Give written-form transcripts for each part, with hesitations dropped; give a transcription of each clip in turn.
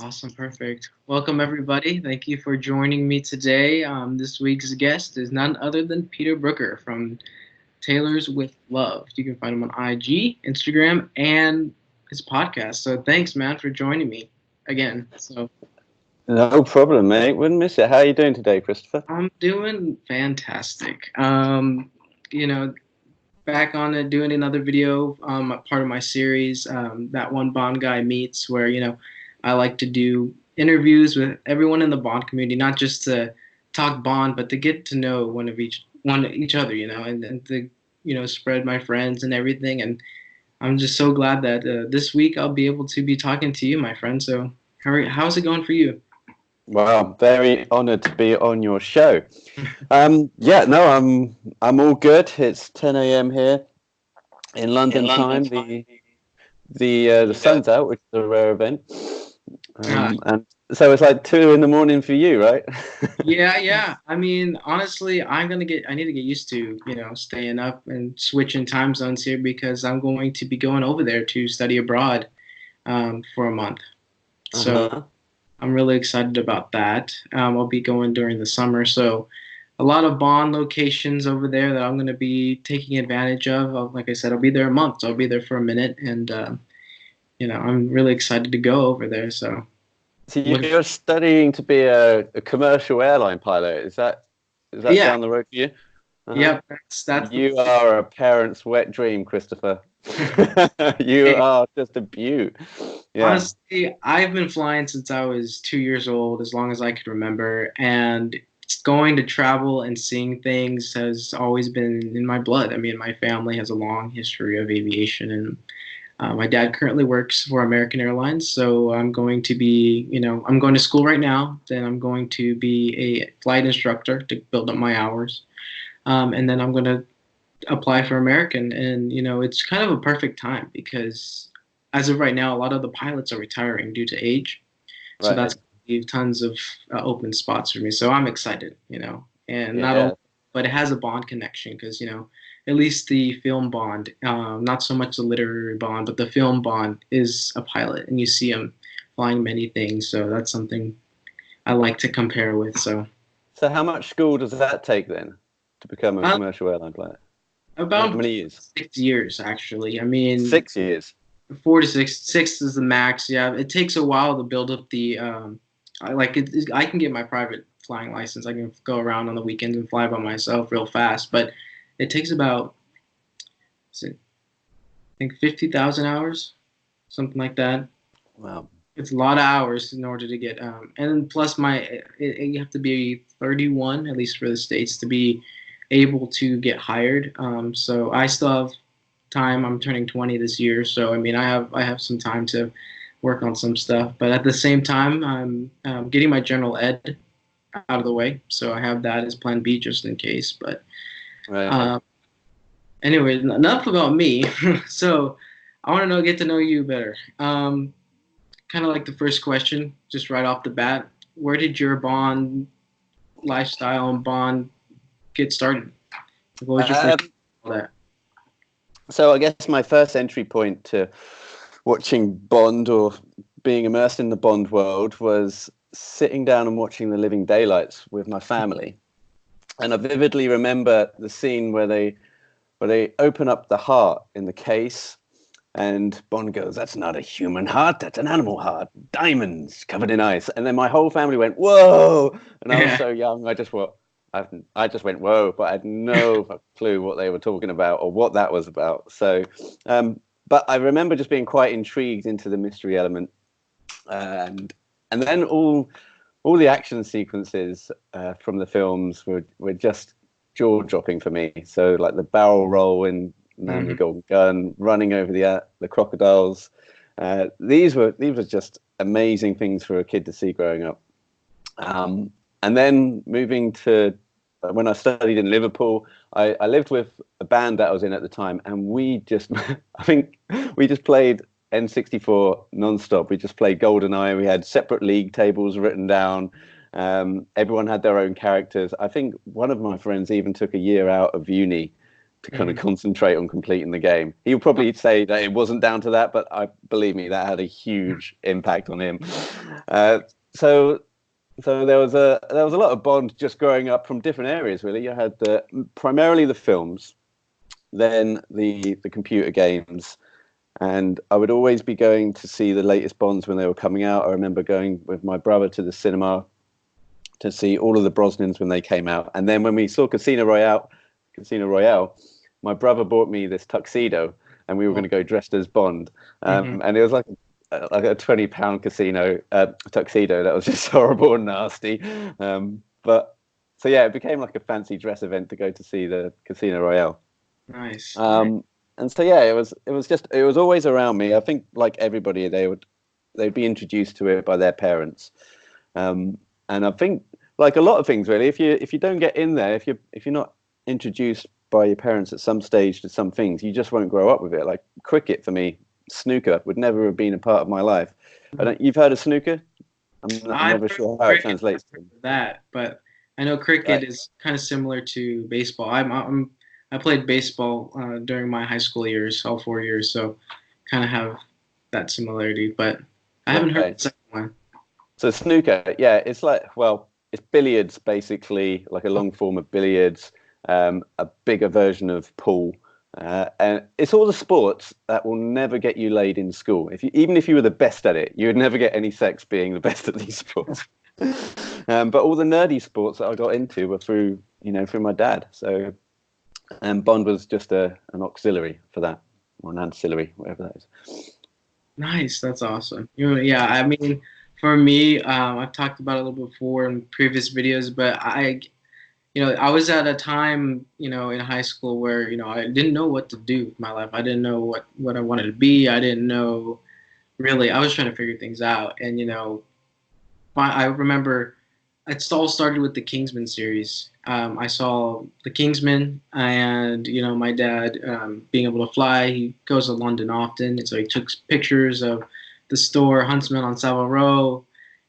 Awesome, perfect. Welcome, everybody. Thank you for joining me today. This week's guest is none other than Peter Brooker from Tailors with Love. You can find him on IG, Instagram, and his podcast. So thanks, man, for joining me again. So No problem, mate. Wouldn't miss it. How are you doing today, Christopher? I'm doing fantastic. You know, back on it, doing another video, part of my series, that one Bond guy meets, where I like to do interviews with everyone in the Bond community, not just to talk Bond, but to get to know one each other, and to spread my friends and everything. And I'm just so glad that this week I'll be able to be talking to you, my friend. So how's it going for you? Well, very honoured to be on your show. Yeah, no, I'm all good. It's 10 a.m. here in In London London. time. The sun's out, which is a rare event. Uh, And so it's like 2 in the morning for you, right? Yeah, yeah. I mean, honestly, I need to get used to, staying up and switching time zones here because I'm going to be going over there to study abroad for a month. So Uh-huh. I'm really excited about that. I'll be going during the summer, so a lot of bond locations over there that I'm going to be taking advantage of. Like I said, I'll be there a month, so I'll be there for a minute, and I'm really excited to go over there. So So look, you're studying to be a commercial airline pilot. Is that yeah, down the road for you? Uh-huh. yeah, that's the You are a parent's wet dream, Christopher. You plan. are just a beaut. Yeah. Honestly, I've been flying since I was 2 years old, as long as I could remember, and going to travel and seeing things has always been in my blood. I mean, my family has a long history of aviation, and my dad currently works for American Airlines, so I'm going to school right now. Then I'm going to be a flight instructor to build up my hours, and then I'm going to apply for American. And it's kind of a perfect time because as of right now, a lot of the pilots are retiring due to age, so that's Right. going to leave tons of open spots for me. So I'm excited, and not only, Yeah. but it has a Bond connection because at least the film Bond, not so much the literary Bond, but the film Bond is a pilot, and you see him flying many things. So that's something I like to compare with. So So how much school does that take then to become a uh, commercial airline pilot? How about many years? 6 years, actually. I mean, 6 years. 4 to 6. Six is the max. Yeah, it takes a while to build up the. I can get my private flying license. I can go around on the weekends and fly by myself real fast, but it takes about, I think 50,000 hours, something like that. Wow. It's a lot of hours in order to get. And plus you have to be 31 at least for the states to be able to get hired. So I still have time. I'm turning 20 this year, so I mean I have some time to work on some stuff. But at the same time, I'm getting my general ed out of the way, so I have that as Plan B just in case. But Right. uh, anyway, enough about me. So I want to get to know you better. Kind of like the first question, just right off the bat. Where did your Bond lifestyle and Bond get started? What was your first Um, all that? so I guess my first entry point to watching Bond or being immersed in the Bond world was sitting down and watching The Living Daylights with my family. And I vividly remember the scene where they open up the heart in the case, and Bond goes, "That's not a human heart, that's an animal heart. Diamonds covered in ice." And then my whole family went, "Whoa!" And I was Yeah. so young, I just went, "Whoa!" But I had no clue what they were talking about or what that was about. So, but I remember just being quite intrigued into the mystery element, and then all the action sequences from the films were just jaw dropping for me. So like the barrel roll in Man with the Hmm. Golden Gun, running over the crocodiles. These were just amazing things for a kid to see growing up. And then moving to when I studied in Liverpool, I lived with a band that I was in at the time, and we just, I think we just played N64 non-stop. We just played GoldenEye. We had separate league tables written down. Everyone had their own characters. I think one of my friends even took a year out of uni to kind of concentrate on completing the game. He would probably say that it wasn't down to that, but believe me, that had a huge impact on him. So there was a lot of Bond just growing up from different areas. Really, you had primarily the films, then the computer games, and I would always be going to see the latest Bonds when they were coming out. I remember going with my brother to the cinema to see all of the Brosnans when they came out, and then when we saw Casino Royale, my brother bought me this tuxedo, and we were going to go dressed as Bond, and it was like a £20 casino tuxedo that was just horrible and nasty. But so yeah, it became like a fancy dress event to go to see the Casino Royale. Nice. And so yeah, it was always around me. I think like everybody, they'd be introduced to it by their parents, and I think like a lot of things really, if you don't get in there, if you're not introduced by your parents at some stage to some things, you just won't grow up with it. Like cricket for me, snooker would never have been a part of my life. You've heard of snooker? I'm never sure how it translates to that, but I know cricket is kind of similar to baseball. I played baseball during my high school years, all 4 years, so kind of have that similarity. But I haven't heard the second one. So snooker, yeah, it's it's billiards basically, like a long form of billiards, a bigger version of pool. And it's all the sports that will never get you laid in school. Even if you were the best at it, you would never get any sex being the best at these sports. But all the nerdy sports that I got into were through my dad. So, and Bond was just an auxiliary for that, or an ancillary, whatever that is. Nice, that's awesome. Yeah, I mean, for me, I've talked about it a little before in previous videos, but I was at a time, in high school where, I didn't know what to do with my life. I didn't know what I wanted to be. I didn't know really. I was trying to figure things out. And, I remember it all started with the Kingsman series. I saw the Kingsman and, my dad being able to fly. He goes to London often. And so he took pictures of the store, Huntsman on Savile Row.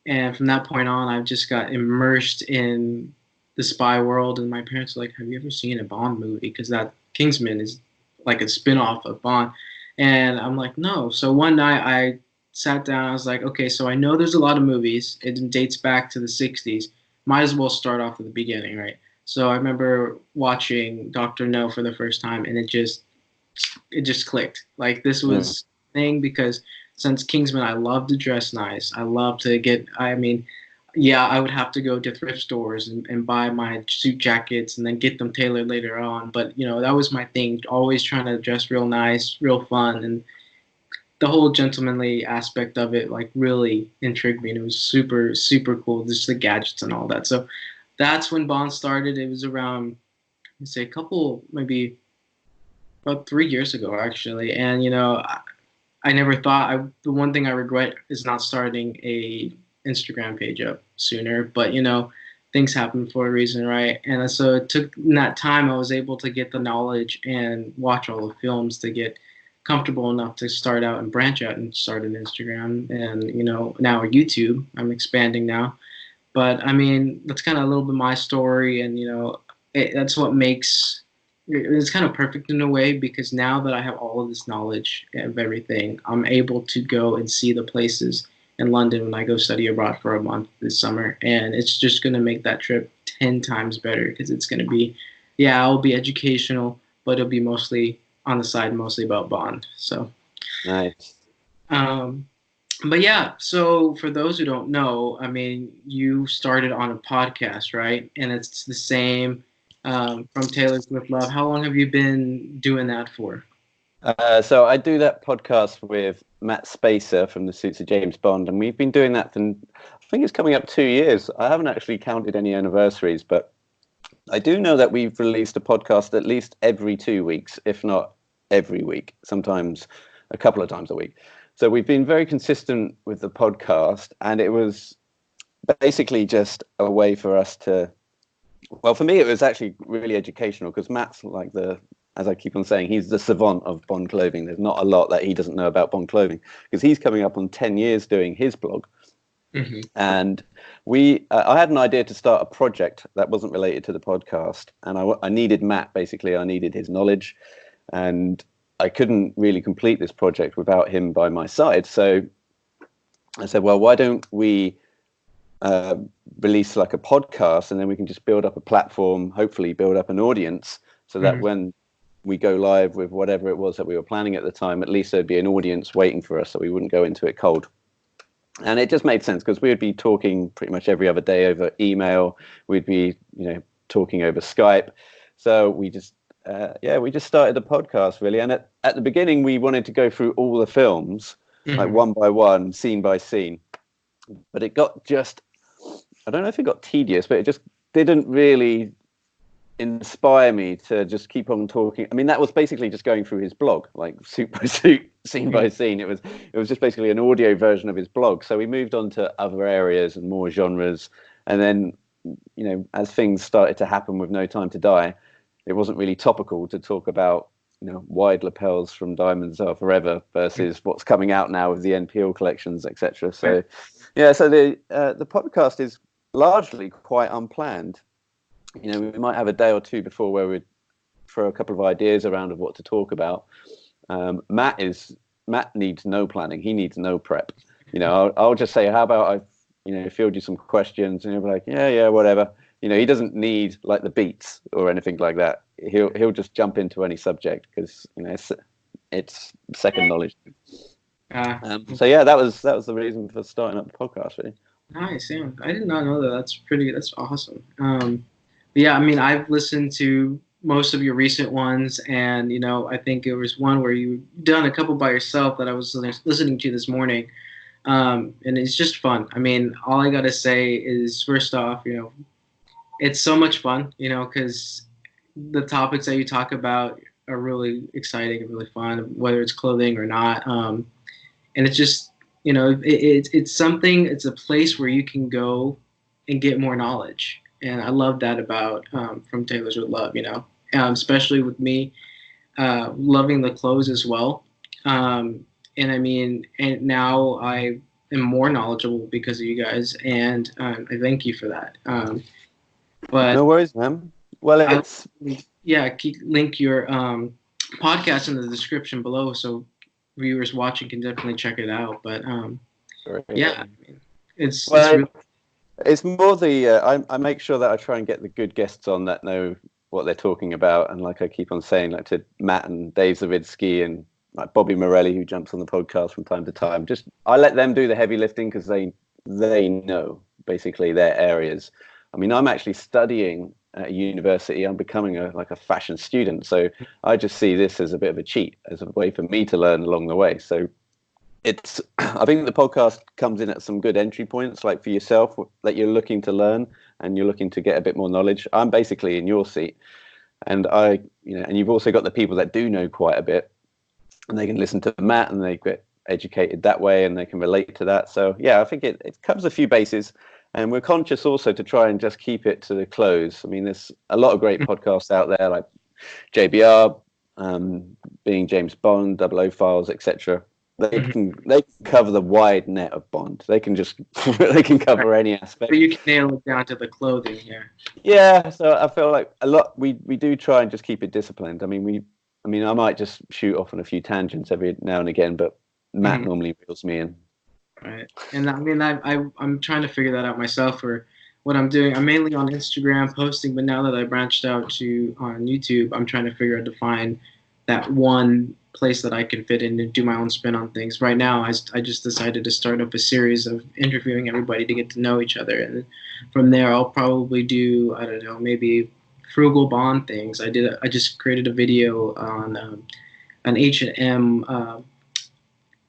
And from that point on, I've just got immersed in the spy world, and my parents were like, have you ever seen a Bond movie? Because that Kingsman is like a spin-off of Bond. And I'm like, no. So one night I sat down, I was like, okay, so I know there's a lot of movies. It dates back to the 60s. Might as well start off at the beginning, right? So I remember watching Dr. No for the first time, and it just clicked. Like this was a thing, because since Kingsman, I love to dress nice. I love to I would have to go to thrift stores and buy my suit jackets and then get them tailored later on. But, that was my thing, always trying to dress real nice, real fun. And the whole gentlemanly aspect of it, like, really intrigued me. And it was super, super cool, just the gadgets and all that. So that's when Bond started. It was around, let's say, maybe about 3 years ago, actually. And, I never thought, the one thing I regret is not starting a Instagram page up sooner, but things happen for a reason, right? And so it took, in that time, I was able to get the knowledge and watch all the films to get comfortable enough to start out and branch out and start an Instagram, and now YouTube. I'm expanding now, but I mean, that's kind of a little bit my story, and that's what makes it's kind of perfect in a way, because now that I have all of this knowledge of everything, I'm able to go and see the places in London when I go study abroad for a month this summer. And it's just going to make that trip 10 times better, because it's going to be, it'll be educational, but it'll be mostly on the side, mostly about Bond. So nice. But yeah, so for those who don't know, I mean, you started on a podcast, right? And it's the same from Tailors with Love. How long have you been doing that for? So I do that podcast with Matt Spacer from the Suits of James Bond, and we've been doing that for, I think it's coming up 2 years. I haven't actually counted any anniversaries, but I do know that we've released a podcast at least every 2 weeks, if not every week, sometimes a couple of times a week. So we've been very consistent with the podcast, and it was basically just a way for us to, well, for me, it was actually really educational, because Matt's like as I keep on saying, he's the savant of Bond clothing. There's not a lot that he doesn't know about Bond clothing, because he's coming up on 10 years doing his blog. Hmm. And I had an idea to start a project that wasn't related to the podcast, and I needed Matt. Basically, I needed his knowledge, and I couldn't really complete this project without him by my side. So I said, well, why don't we uh, release like a podcast, and then we can just build up a platform, hopefully build up an audience, so that Hmm. when we go live with whatever it was that we were planning at the time, at least there'd be an audience waiting for us, so we wouldn't go into it cold. And it just made sense because we would be talking pretty much every other day over email. We'd be, talking over Skype. So we just started a podcast really. And at the beginning, we wanted to go through all the films, like Hmm. one by one, scene by scene. But it got I don't know if it got tedious, but it just didn't really inspire me to just keep on talking. I mean, that was basically just going through his blog, like suit by suit, scene by scene. It was just basically an audio version of his blog. So we moved on to other areas and more genres. And then, as things started to happen with No Time to Die, it wasn't really topical to talk about, wide lapels from Diamonds Are Forever versus what's coming out now with the NPL collections, etc. So, yeah, so the podcast is largely quite unplanned. We might have a day or two before where we throw a couple of ideas around of what to talk about. Matt needs no planning. He needs no prep. I'll just say, how about I field you some questions, and he'll be like, yeah, whatever. He doesn't need like the beats or anything like that. He'll just jump into any subject because it's second knowledge. Uh, So yeah, that was the reason for starting up the podcast, really. Nice. Yeah, I did not know that. That's awesome. But yeah, I mean, I've listened to most of your recent ones, and I think there was one where you done a couple by yourself that I was listening to this morning, and it's just fun. I mean, all I gotta say is, first off, it's so much fun, because the topics that you talk about are really exciting and really fun, whether it's clothing or not. And it's just, it's something. It's a place where you can go and get more knowledge, and I love that about From Tailors with Love. Especially with me loving the clothes as well. And I mean, and now I am more knowledgeable because of you guys, and I thank you for that. But No worries, man. Well, I, it's yeah, link your podcast in the description below, so viewers watching can definitely check it out. But great. yeah, I mean, it's Well, really. it's more I make sure that I try and get the good guests on that know what they're talking about, and like I keep on saying, like to Matt and Dave Zawitsky and like Bobby Morelli, who jumps on the podcast from time to time. Just I let them do the heavy lifting because they know basically their areas. I mean, I'm actually studying at a university. I'm becoming a fashion student, so I just see this as a bit of a cheat, as a way for me to learn along the way. So I think the podcast comes in at some good entry points, like for yourself that you're looking to learn and you're looking to get a bit more knowledge. I'm basically in your seat, and and you've also got the people that do know quite a bit, and they can listen to Matt and they get educated that way and they can relate to that. So yeah, I think it covers a few bases, and we're conscious also to try and just keep it to the close. I mean, there's a lot of great podcasts out there like JBR, being James Bond, Double O Files, etc. They can cover the wide net of Bond. They can just they can Right. cover any But aspect. you can nail it down to the clothing here. Yeah, so I feel like a lot we do try and just keep it disciplined. I mean I might just shoot off on a few tangents every now and again, but Matt Hmm. normally reels me in. Right. And I mean, I'm trying to figure that out myself for what I'm doing. I'm mainly on Instagram posting, but now that I branched out to on YouTube, I'm trying to figure out to find that one place that I can fit in and do my own spin on things. Right now, I just decided to start up a series of interviewing everybody to get to know each other, and from there, I'll probably do, I don't know, maybe frugal bond things. I just created a video on an H&M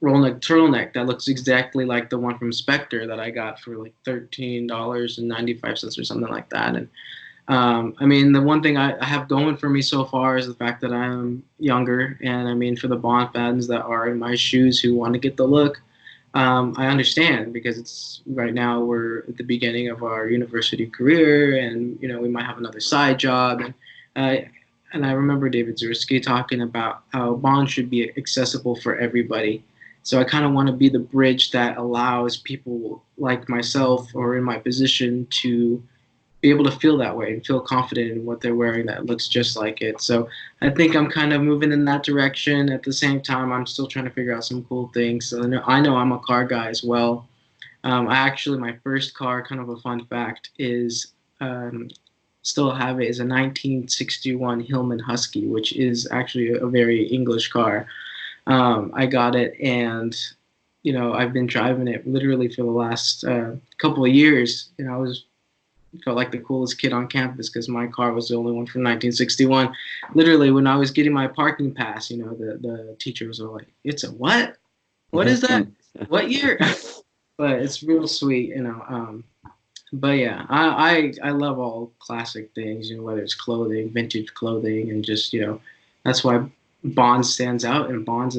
roll neck turtleneck that looks exactly like the one from Spectre that I got for like $13.95 or something like that. And I mean, the one thing I have going for me so far is the fact that I'm younger, and I mean, for the Bond fans that are in my shoes who want to get the look, I understand because it's right now we're at the beginning of our university career, and we might have another side job, and I remember David Zursky talking about how Bond should be accessible for everybody. So I kind of want to be the bridge that allows people like myself or in my position to be able to feel that way and feel confident in what they're wearing that looks just like it. So I think I'm kind of moving in that direction. At the same time, I'm still trying to figure out some cool things. So I know I'm a car guy as well. I actually, my first car, kind of a fun fact, is um, still have it, is a 1961 Hillman Husky, which is actually a very English car. I got it, and I've been driving it literally for the last couple of years. I felt like the coolest kid on campus because my car was the only one from 1961. Literally, when I was getting my parking pass, the teachers were like, "It's a what? What is that? What year?" But it's real sweet. But yeah, I love all classic things, whether it's clothing, vintage clothing, and just that's why Bond stands out, and Bond's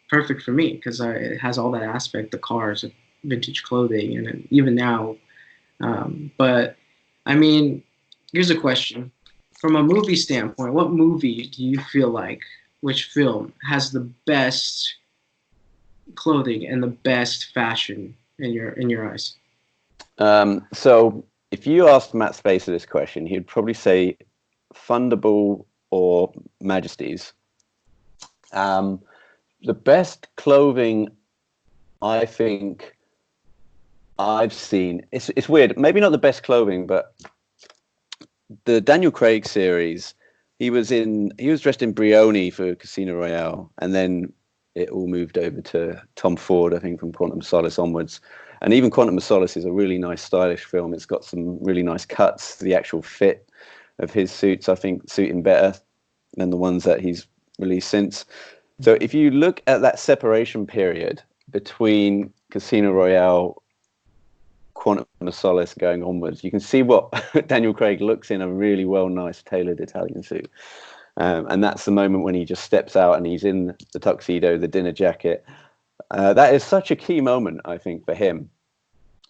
perfect for me because it has all that aspect, the cars, vintage clothing, and then even now. But I mean, here's a question: from a movie standpoint, what movie do you feel like, which film has the best clothing and the best fashion in your eyes? So if you asked Matt Spacer this question, he'd probably say Thunderball or Majesties. The best clothing I think I've seen, it's weird, maybe not the best clothing, but the Daniel Craig series, he was dressed in Brioni for Casino Royale, and then it all moved over to Tom Ford, I think, from Quantum of Solace onwards. And even Quantum of Solace is a really nice, stylish film. It's got some really nice cuts. The actual fit of his suits, I think, suit him better than the ones that he's released since. So if you look at that separation period between Casino Royale, Quantum of Solace going onwards, you can see what Daniel Craig looks in a really nice tailored Italian suit. And that's the moment when he just steps out and he's in the tuxedo, the dinner jacket. That is such a key moment, I think, for him.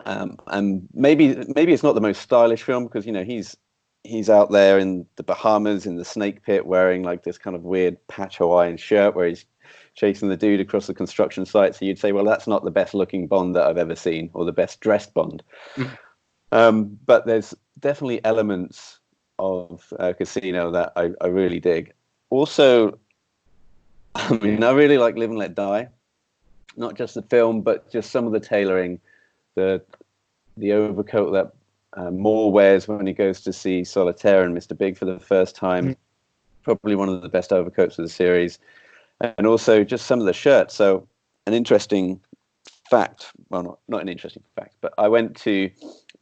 And maybe it's not the most stylish film because he's out there in the Bahamas in the snake pit wearing like this kind of weird patch Hawaiian shirt where he's chasing the dude across the construction site. So you'd say, well, that's not the best looking Bond that I've ever seen or the best dressed Bond. But there's definitely elements of Casino that I really dig. Also, I mean, I really like Live and Let Die. Not just the film, but just some of the tailoring, the overcoat that Moore wears when he goes to see Solitaire and Mr. Big for the first time. Probably one of the best overcoats of the series. And also just some of the shirts. So an interesting fact, well, not an interesting fact, but I went to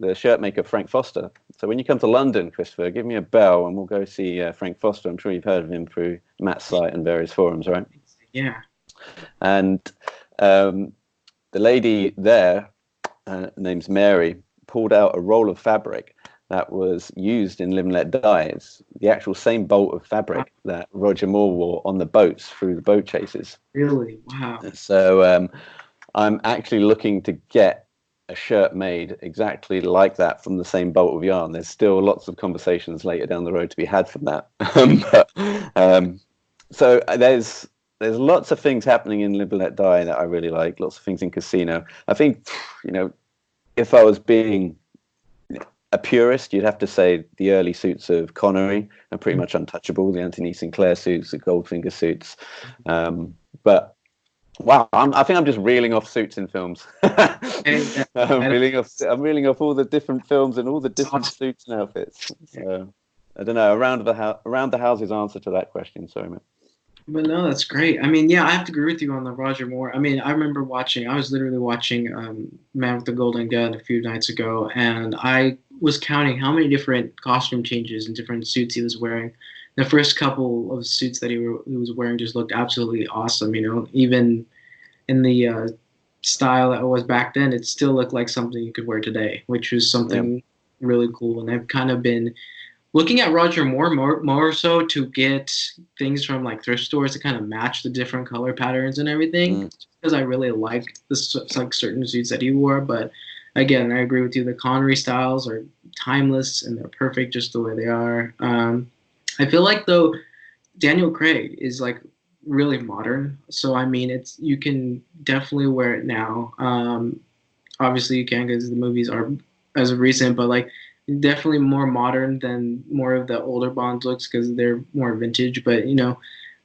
the shirt maker, Frank Foster. So when you come to London, Christopher, give me a bell and we'll go see Frank Foster. I'm sure you've heard of him through Matt's site and various forums, right? Yeah. And the lady there, name's Mary, pulled out a roll of fabric that was used in Live and Let Die. It's the actual same bolt of fabric that Roger Moore wore on the boats through the boat chases. Really? Wow. So I'm actually looking to get a shirt made exactly like that from the same bolt of yarn. There's still lots of conversations later down the road to be had from that. So there's lots of things happening in Live and Let Die that I really like. Lots of things in Casino. I think, if I was being a purist, you'd have to say the early suits of Connery are pretty much untouchable. The Anthony Sinclair suits, the Goldfinger suits. But wow, I think I'm just reeling off suits in films. I'm reeling off all the different films and all the different suits and outfits. So I don't know. Around the house's answer to that question. Sorry, man. But no, that's great. I mean, yeah, I have to agree with you on the Roger Moore. I mean, I remember I was literally watching Man with the Golden Gun a few nights ago, and I was counting how many different costume changes and different suits he was wearing. The first couple of suits that he was wearing just looked absolutely awesome, even in the style that it was back then, it still looked like something you could wear today, which was something really cool. And I've kind of been looking at Roger Moore more so to get things from like thrift stores to kind of match the different color patterns and everything, because I really like like certain suits that he wore. But again, I agree with you. The Connery styles are timeless and they're perfect just the way they are. I feel like though Daniel Craig is like really modern. So I mean, it's you can definitely wear it now. Obviously you can because the movies are as of recent, but like definitely more modern than more of the older Bond looks because they're more vintage. But you know,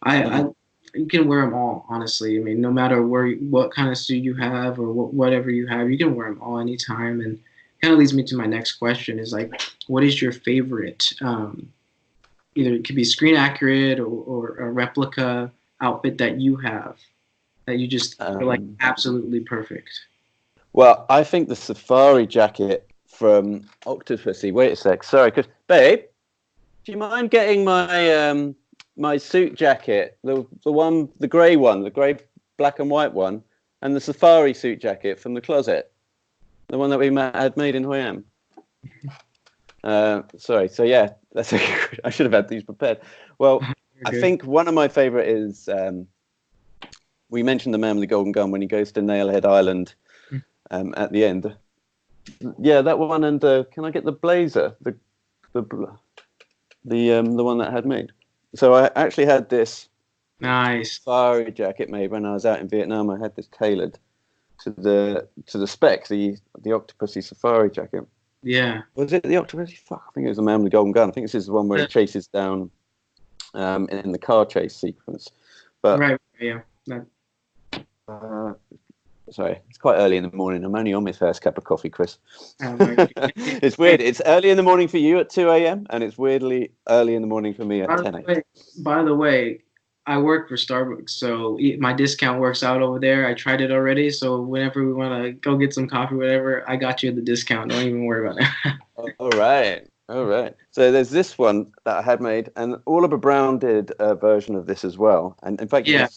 I you can wear them all honestly. I mean, no matter what kind of suit you have or whatever you have, you can wear them all anytime. And kind of leads me to my next question is like, what is your favorite? Either it could be screen accurate or a replica outfit that you have that you just feel like Um, absolutely perfect. well, I think the safari jacket from Octopussy. Wait a sec. Sorry, cause babe, do you mind getting my suit jacket, the grey one, the grey black and white one, and the safari suit jacket from the closet, the one that had made in Hoi An? Sorry. So yeah, that's I should have had these prepared. Well, You're I good. think one of my favorite is we mentioned the man with the golden gun when he goes to Nailhead Island at the end. Yeah, that one. And can I get the blazer, the the one that I had made? So I actually had this Nice. safari jacket made when I was out in Vietnam. I had this tailored to the spec, the Octopussy safari jacket. Yeah. Was it the Octopussy? Fuck, I think it was the man with the golden gun. I think this is the one where he chases down in the car chase sequence. But Right. Yeah. That, uh, sorry, it's quite early in the morning. I'm only on my first cup of coffee, Chris. my, It's weird. It's early in the morning for you at 2 a.m. and it's weirdly early in the morning for me at by the 10 a.m. way, by the way, I work for Starbucks, so my discount works out over there. I tried it already, so whenever we want to go get some coffee, whatever, I got you the discount. Don't even worry about it. All right. All right. So there's this one that I had made, and Oliver Brown did a version of this as well. And in fact, Yeah.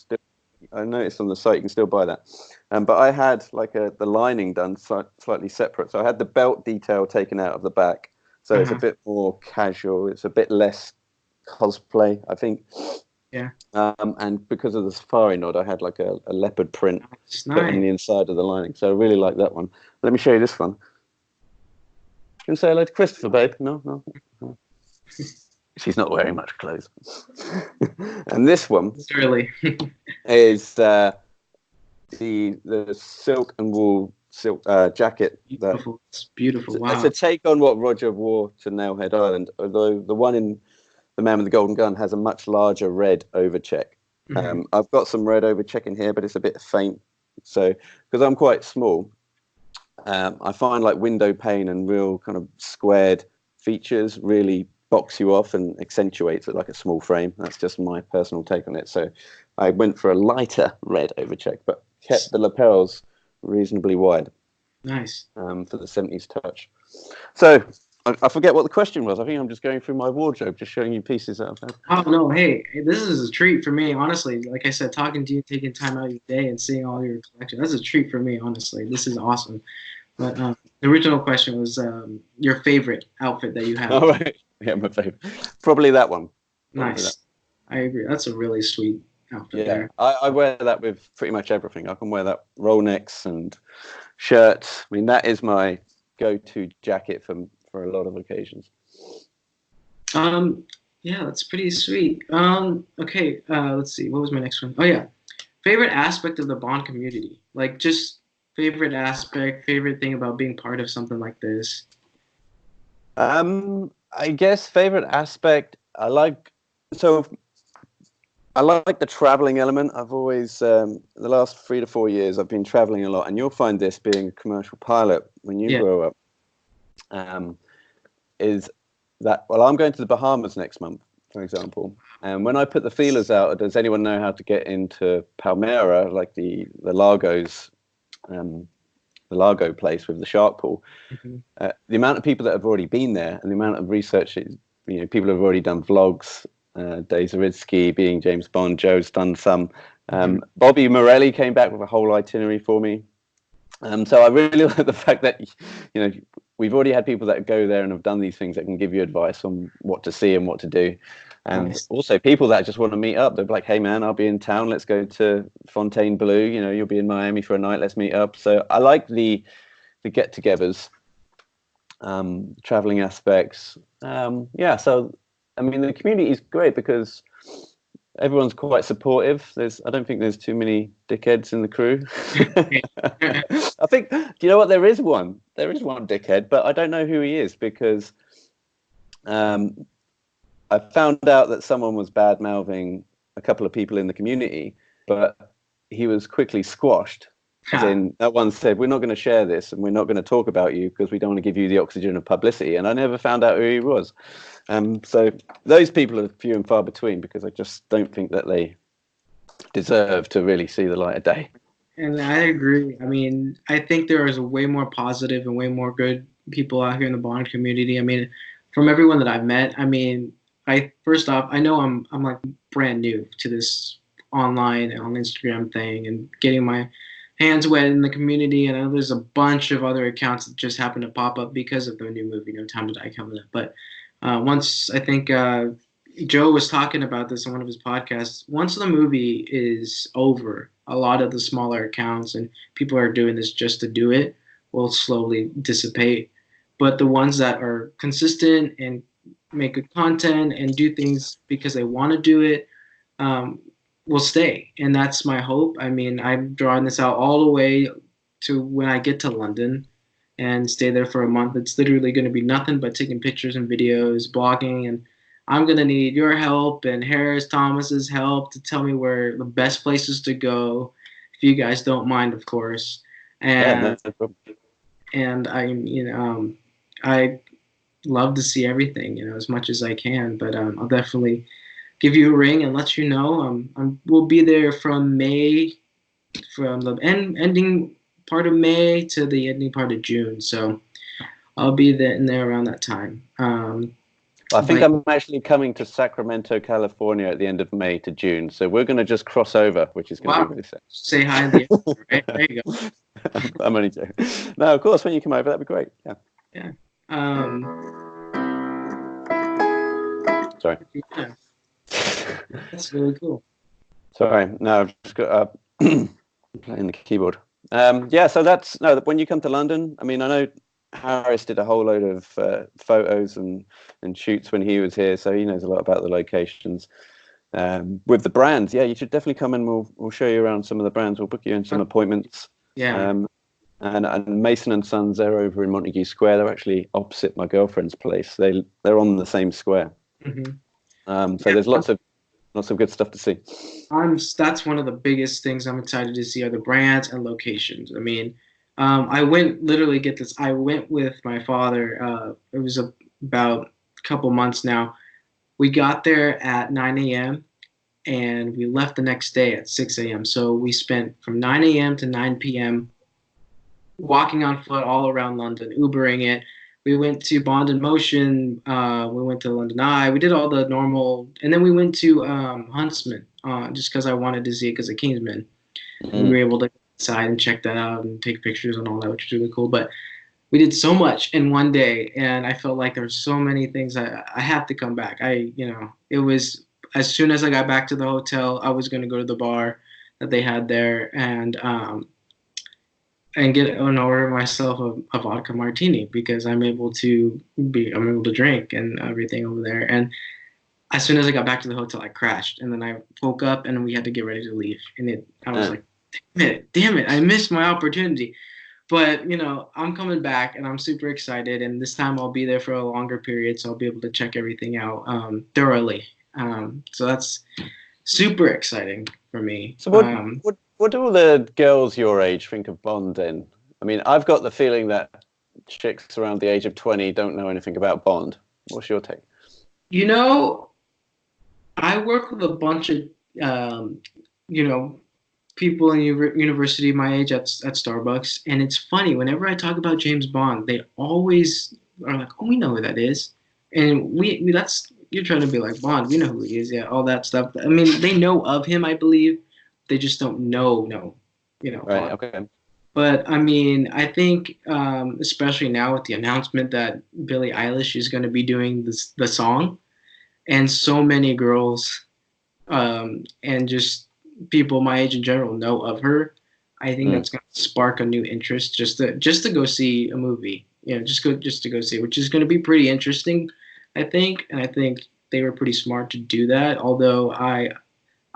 I noticed on the site you can still buy that. But I had like the lining done slightly separate. So I had the belt detail taken out of the back. So it's a Uh-huh. bit more casual. It's a bit less cosplay, I think. Yeah. And because of the safari nod, I had like a leopard print It's put on nice. the inside of the lining. So I really like that one. Let me show you this one. Can you say hello to Christopher, babe? No, no. No. She's not wearing much clothes. And this one It's early. is the silk and wool silk jacket that Beautiful. It's beautiful. it's Wow. a take on what Roger wore to Nailhead Island, although the one in The Man with the Golden Gun has a much larger red overcheck. Hmm. I've got some red overcheck in here, but it's a bit faint. So, because I'm quite small, I find like window pane and real kind of squared features really box you off and accentuates it like a small frame. That's just my personal take on it. So I went for a lighter red overcheck, but kept the lapels reasonably wide Nice. for the 70s touch. So I forget what the question was. I think I'm just going through my wardrobe, just showing you pieces that I've had. Oh no, hey, this is a treat for me, honestly. Like I said, talking to you, taking time out of your day and seeing all your collection. That's a treat for me, honestly. This is awesome. But the original question was your favorite outfit that you have. All right. Yeah, my favorite. Probably that one. Probably that. Nice. I agree. That's a really sweet outfit Yeah, there. I wear that with pretty much everything. I can wear that roll necks and shirts. I mean, that is my go-to jacket for a lot of occasions. Um, yeah, that's pretty sweet. Okay, let's see. What was my next one? Oh yeah, favorite aspect of the Bond community. Like just favorite aspect, favorite thing about being part of something like this. I guess favorite aspect so I like the traveling element. I've always the last 3 to 4 years I've been traveling a lot, and you'll find this being a commercial pilot when you Yeah. grow up. Is that well? I'm going to the Bahamas next month, for example, and when I put the feelers out, does anyone know how to get into Palmyra, like the Lagos, the Largo place with the shark pool? Mhm. The amount of people that have already been there, and the amount of research, people have already done vlogs. Dave Zaritsky being James Bond, Joe's done some. Mhm. Bobby Morelli came back with a whole itinerary for me. So I really like the fact that we've already had people that go there and have done these things that can give you advice on what to see and what to do, and Nice. also people that just want to meet up. They're like, "Hey man, I'll be in town. Let's go to Fontainebleau. You'll be in Miami for a night. Let's meet up." So I like the get-togethers, traveling aspects. Yeah. So I mean, the community is great because everyone's quite supportive. I don't think there's too many dickheads in the crew. I think, do you know what? There is one dickhead, but I don't know who he is because I found out that someone was bad mouthing a couple of people in the community, but he was quickly squashed. As in, that one said, "We're not going to share this, and we're not going to talk about you because we don't want to give you the oxygen of publicity." And I never found out who he was. So those people are few and far between because I just don't think that they deserve to really see the light of day. And I agree. I mean, I think there is way more positive and way more good people out here in the Bond community. I mean, from everyone that I've met, I mean, first off, I know I'm like brand new to this online on Instagram thing and getting my hands wet in the community. And I know there's a bunch of other accounts that just happen to pop up because of the new movie, No Time to Die, coming up. But once I think Joe was talking about this on one of his podcasts. Once the movie is over, a lot of the smaller accounts and people are doing this just to do it will slowly dissipate. But the ones that are consistent and make good content and do things because they want to do it will stay. And that's my hope. I mean, I'm drawing this out all the way to when I get to London and stay there for a month. It's literally going to be nothing but taking pictures and videos, blogging, and I'm going to need your help and Harris Thomas's help to tell me where the best places to go, if you guys don't mind, of course. And Yeah, no problem. and I love to see everything, as much as I can. But I'll definitely give you a ring and let you know. We'll be there from the ending part of May to the ending part of June. So I'll be there in there around that time. I think I'm actually coming to Sacramento, California at the end of May to June. So we're going to just cross over, which is going to be really sad. Say hi in the airport, right? There you go. I'm only joking. No, of course, when you come over, that'd be great. Yeah. Yeah. Sorry. Yeah. That's really cool. Sorry. No, I've just got playing the keyboard. So when you come to London, I mean, I know Harris did a whole load of photos and shoots when he was here, so he knows a lot about the locations. With the brands, yeah, you should definitely come and we'll show you around some of the brands. We'll book you in some appointments. Yeah. And Mason and Sons, they're over in Montague Square. They're actually opposite my girlfriend's place. They're on the same square. Mm-hmm. So there's lots of good stuff to see. That's one of the biggest things I'm excited to see are the brands and locations. I mean, I went with my father. It was about a couple months now. We got there at 9 a.m. and we left the next day at 6 a.m. So we spent from 9 a.m. to 9 p.m. walking on foot all around London, Ubering it. We went to Bond in Motion. We went to London Eye. We did all the normal, and then we went to Huntsman just because I wanted to see it because of Kingsman. Mm-hmm. We were able to go inside and check that out and take pictures and all that, which was really cool. But we did so much in one day, and I felt like there were so many things I have to come back. It was as soon as I got back to the hotel, I was going to go to the bar that they had there and order myself a vodka martini because I'm able to drink and everything over there. And as soon as I got back to the hotel, I crashed, and then I woke up and we had to get ready to leave. And I was like, damn it, I missed my opportunity. But I'm coming back, and I'm super excited. And this time I'll be there for a longer period, so I'll be able to check everything out thoroughly. So that's super exciting for me. So what do all the girls your age think of Bond then? I mean, I've got the feeling that chicks around the age of 20 don't know anything about Bond. What's your take? I work with a bunch of, people in university my age at Starbucks, and it's funny, whenever I talk about James Bond, they always are like, oh, we know who that is. And you're trying to be like, Bond, we know who he is, yeah, all that stuff. I mean, they know of him, I believe. They just don't know, Right, okay. But, I mean, I think, especially now with the announcement that Billie Eilish is going to be doing the song, and so many girls and just people my age in general know of her, I think that's going to spark a new interest just to go see a movie. Just to go see, which is going to be pretty interesting, I think. And I think they were pretty smart to do that. Although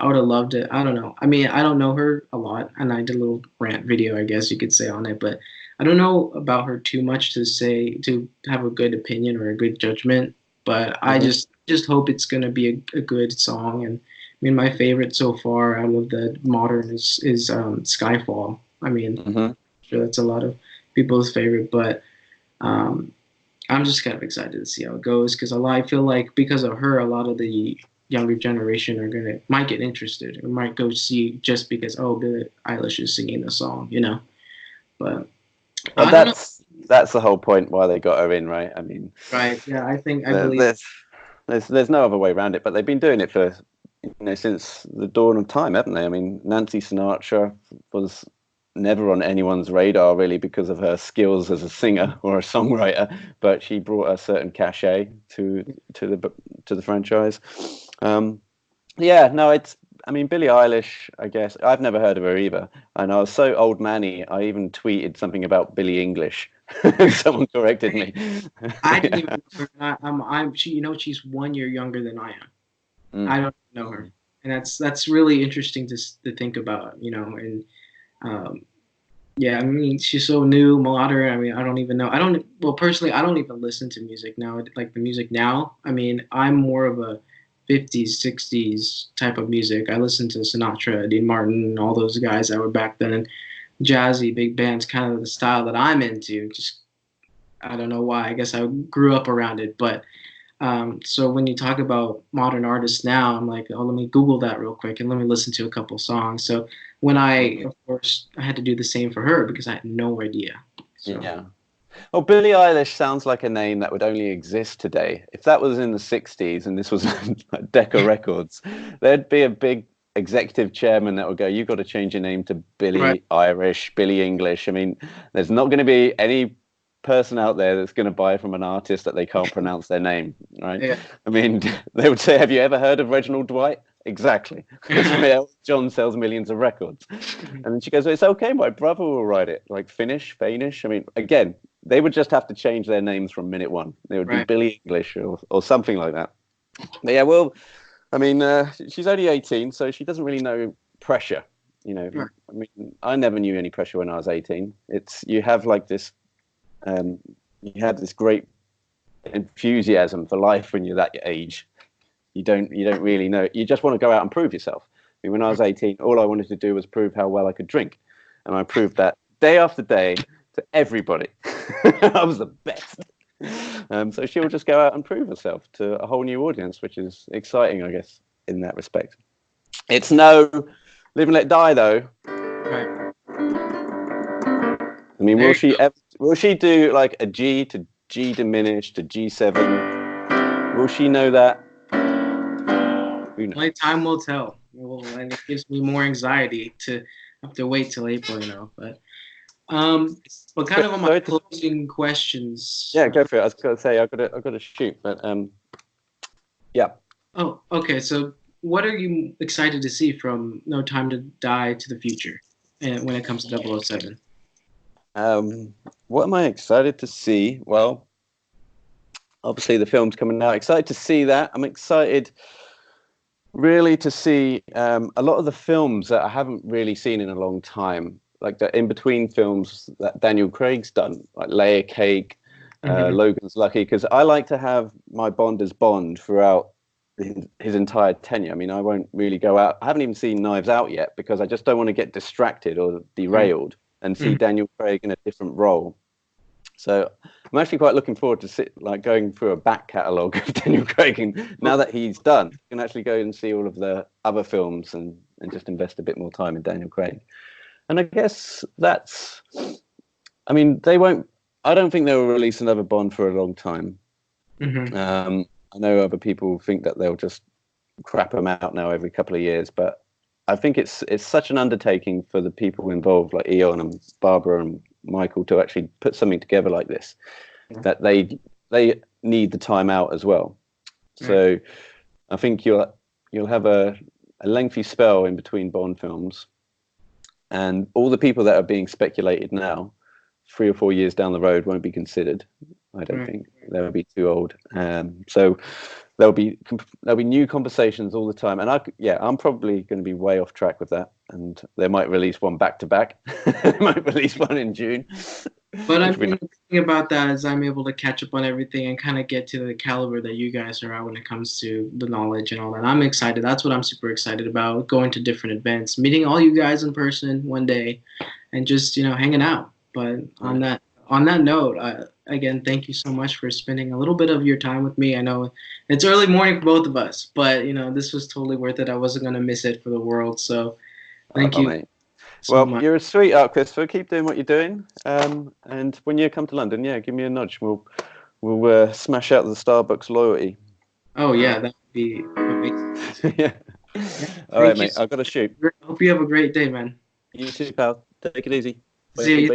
I would have loved it. I don't know. I mean, I don't know her a lot, and I did a little rant video, I guess you could say, on it, but I don't know about her too much to say to have a good opinion or a good judgment. But I Hmm. just hope it's gonna be a good song. And I mean, my favorite so far out of the modern is Skyfall. I mean, Hmm. sure that's a lot of people's favorite, but um, I'm just kind of excited to see how it goes because I feel like because of her, a lot of the younger generation are gonna might get interested or might go see just because oh Billie Eilish is singing the song, you know. But Well, I don't know. that's the whole point why they got her in, right? I mean, Right? Yeah, I there, believe. there's there's no other way around it. But they've been doing it for since the dawn of time, haven't they? I mean, Nancy Sinatra was never on anyone's radar really because of her skills as a singer or a songwriter, but she brought a certain cachet to the franchise. Um, yeah, no, it's. I mean, Billie Eilish. I guess I've never heard of her either, and I was so old manny. I even tweeted something about Billie English, and someone corrected me. I didn't Yeah. even know her. I'm she, you know, she's 1 year younger than I am. Mm. I don't know her, and that's really interesting to think about, you know. And um, yeah, I mean, she's so new, modern. I mean, I don't even know. I don't. Well, personally, I don't even listen to music now. Like the music now. I mean, I'm more of a 50s, 60s type of music. I listen to Sinatra, Dean Martin, all those guys that were back then, and jazzy, big bands, kind of the style that I'm into. Just I don't know why. I guess I grew up around it, but so when you talk about modern artists now, I'm like, oh, let me Google that real quick and let me listen to a couple songs. So when Mhm. of course, I had to do the same for her because I had no idea. So Yeah. Well, Billie Eilish sounds like a name that would only exist today. If that was in the 60s and this was like Decca Records, there'd be a big executive chairman that would go, you've got to change your name to right, Billie Irish, Billie English. I mean, there's not going to be any person out there that's going to buy from an artist that they can't pronounce their name, right? yeah, I mean, they would say, have you ever heard of Reginald Dwight? Exactly, because John sells millions of records. And then she goes, well, it's okay, my brother will write it. Like Finnish, Fanish. I mean, again, they would just have to change their names from minute one. They would be right, Billy English or something like that. But yeah, well, I mean, she's only 18, so she doesn't really know pressure. You know, right, I mean, I never knew any pressure when I was 18. It's you have like this, um, you have this great enthusiasm for life when you're that age. You don't really know. You just want to go out and prove yourself. I mean, when I was 18, all I wanted to do was prove how well I could drink, and I proved that day after day to everybody. I was the best. So she'll just go out and prove herself to a whole new audience, which is exciting, I guess, in that respect. It's no live and let die, though. right. I mean, There will you she go. ever? Will she do like a G to G diminished to G7? Will she know that? Who Only knows? time will tell. Well, and it gives me more anxiety to have to wait till April, you know. Um, but kind of on my Sorry to closing questions. Yeah, go for it. I was going to say I've got to shoot, but yeah. Oh, okay. So, what are you excited to see from No Time to Die to the future, and when it comes to 007? What am I excited to see? Well, obviously the film's coming out. Excited to see that. I'm excited really to see a lot of the films that I haven't really seen in a long time, like the in between films that Daniel Craig's done, like Layer Cake, Hmm. Logan's Lucky, because I like to have my Bond as Bond throughout his entire tenure. I mean, I won't really go out. I haven't even seen Knives Out yet because I just don't want to get distracted or Right. derailed and see Hmm. Daniel Craig in a different role. So I'm actually quite looking forward to going through a back catalogue of Daniel Craig. And now that he's done, you can actually go and see all of the other films and just invest a bit more time in Daniel Craig. And I guess that's, I mean, they won't, I don't think they'll release another Bond for a long time. Hmm. I know other people think that they'll just crap them out now every couple of years, but I think it's such an undertaking for the people involved, like Eon and Barbara and Michael, to actually put something together like this, Yeah. that they need the time out as well. Right. So I think you'll have a lengthy spell in between Bond films, and all the people that are being speculated now, 3 or 4 years down the road, won't be considered. I don't Right. think they'll be too old. So there'll be new conversations all the time, and I'm probably going to be way off track with that, and they might release one back to back. They might release one in June. But I Which would be mean, nice. the thing about that is I'm able to catch up on everything and kind of get to the caliber that you guys are at when it comes to the knowledge and all that. I'm excited. That's what I'm super excited about, going to different events, meeting all you guys in person one day, and just, hanging out. But Yeah. on that note, again, thank you so much for spending a little bit of your time with me. I know it's early morning for both of us, but this was totally worth it. I wasn't going to miss it for the world. So thank Oh, you mate. so Well, much. you're a sweetheart, Christopher. Keep doing what you're doing. And when you come to London, yeah, give me a nudge. We'll smash out the Starbucks loyalty. Oh yeah, that would be amazing. Yeah. Yeah, All right, thank you mate. so I've got to shoot. much. Hope you have a great day, man. You too, pal. Take it easy. Bye, See you.